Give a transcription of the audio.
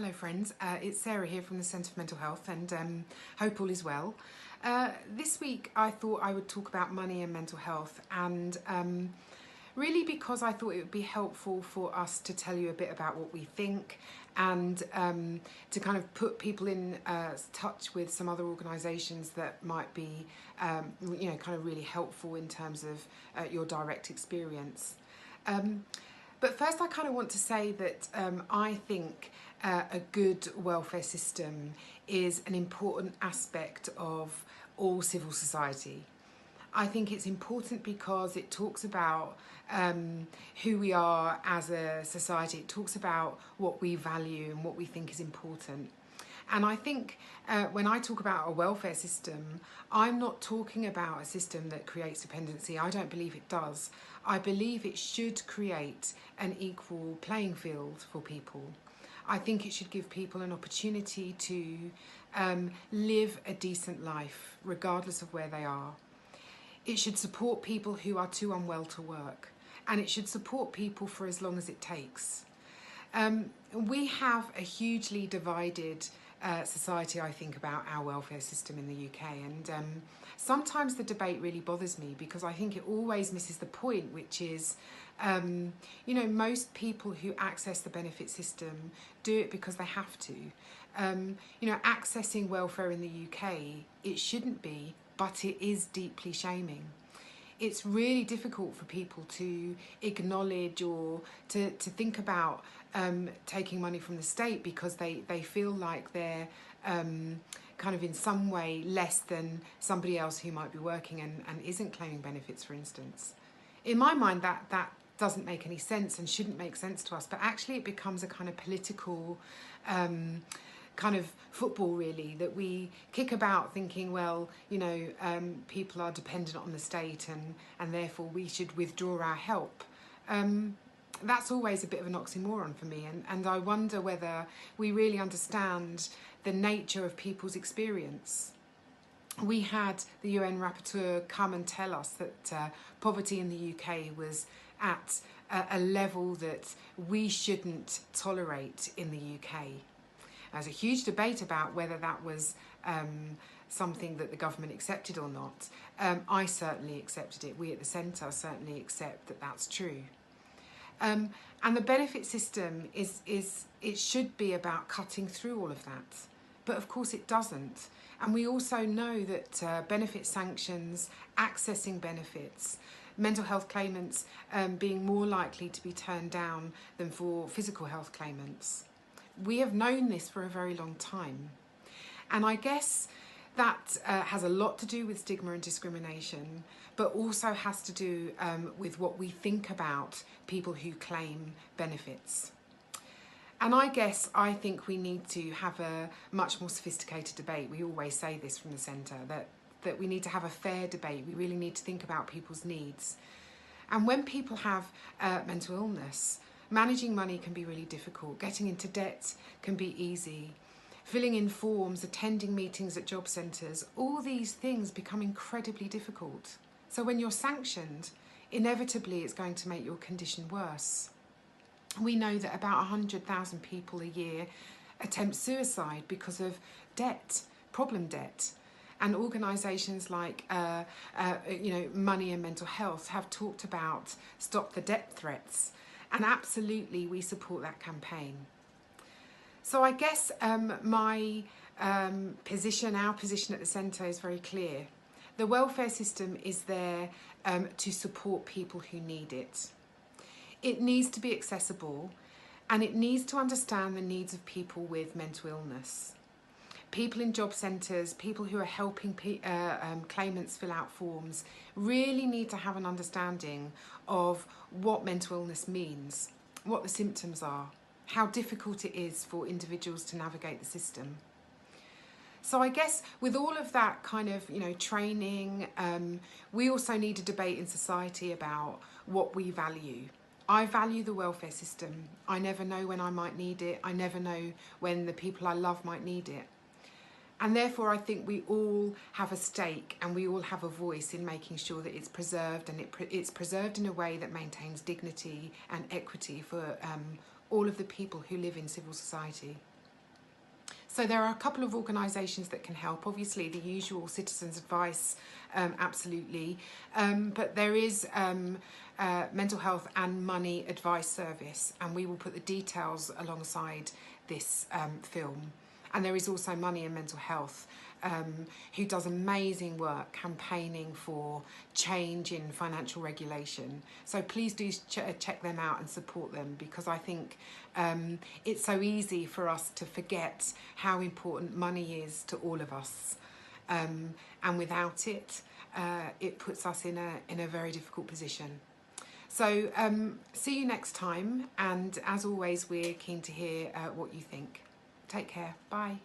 Hello friends, it's Sarah here from the Centre for Mental Health and hope all is well. This week I thought I would talk about money and mental health and really because I thought it would be helpful for us to tell you a bit about what we think and to kind of put people in touch with some other organisations that might be kind of really helpful in terms of your direct experience. But first I kind of want to say that I think a good welfare system is an important aspect of all civil society. I think it's important because it talks about who we are as a society. It talks about what we value and what we think is important. And I think when I talk about a welfare system, I'm not talking about a system that creates dependency. I don't believe it does. I believe it should create an equal playing field for people. I think it should give people an opportunity to live a decent life, regardless of where they are. It should support people who are too unwell to work, and it should support people for as long as it takes. We have a hugely divided society, I think, about our welfare system in the UK, and sometimes the debate really bothers me because I think it always misses the point, which is most people who access the benefit system do it because they have to. Accessing welfare in the UK, it shouldn't be, but it is deeply shaming. It's really difficult for people to acknowledge or to think about taking money from the state because they feel like they're kind of in some way less than somebody else who might be working and isn't claiming benefits, for instance. In my mind, that doesn't make any sense and shouldn't make sense to us, but actually it becomes a kind of political kind of football, really, that we kick about thinking, well, people are dependent on the state and therefore we should withdraw our help. That's always a bit of an oxymoron for me, and I wonder whether we really understand the nature of people's experience. We had the UN rapporteur come and tell us that poverty in the UK was at a level that we shouldn't tolerate in the UK. There's a huge debate about whether that was something that the government accepted or not. I certainly accepted it. We at the Centre certainly accept that that's true. And the benefit system it should be about cutting through all of that. But of course it doesn't. And we also know that benefit sanctions, accessing benefits, mental health claimants being more likely to be turned down than for physical health claimants. We have known this for a very long time. And I guess that has a lot to do with stigma and discrimination, but also has to do with what we think about people who claim benefits. And I think we need to have a much more sophisticated debate. We always say this from the Centre, that we need to have a fair debate. We really need to think about people's needs. And when people have mental illness, managing money can be really difficult. Getting into debt can be easy. Filling in forms, attending meetings at job centres, all these things become incredibly difficult. So when you're sanctioned, inevitably it's going to make your condition worse. We know that about 100,000 people a year attempt suicide because of debt, problem debt. And organisations like Money and Mental Health have talked about Stop the Debt Threats. And absolutely, we support that campaign. So I guess my position, our position at the Centre is very clear. The welfare system is there to support people who need it. It needs to be accessible and it needs to understand the needs of people with mental illness. People in job centres, people who are helping claimants fill out forms really need to have an understanding of what mental illness means, what the symptoms are, how difficult it is for individuals to navigate the system. So I guess with all of that kind of training, we also need a debate in society about what we value. I value the welfare system. I never know when I might need it. I never know when the people I love might need it. And therefore I think we all have a stake and we all have a voice in making sure that it's preserved, and it's preserved in a way that maintains dignity and equity for all of the people who live in civil society. So there are a couple of organisations that can help. Obviously, the usual Citizens Advice, absolutely. But there is Mental Health and Money Advice Service, and we will put the details alongside this film. And there is also Money and Mental Health, who does amazing work campaigning for change in financial regulation. So please do check them out and support them, because I think it's so easy for us to forget how important money is to all of us. And without it, it puts us in a very difficult position. So see you next time, and as always, we're keen to hear what you think. Take care. Bye.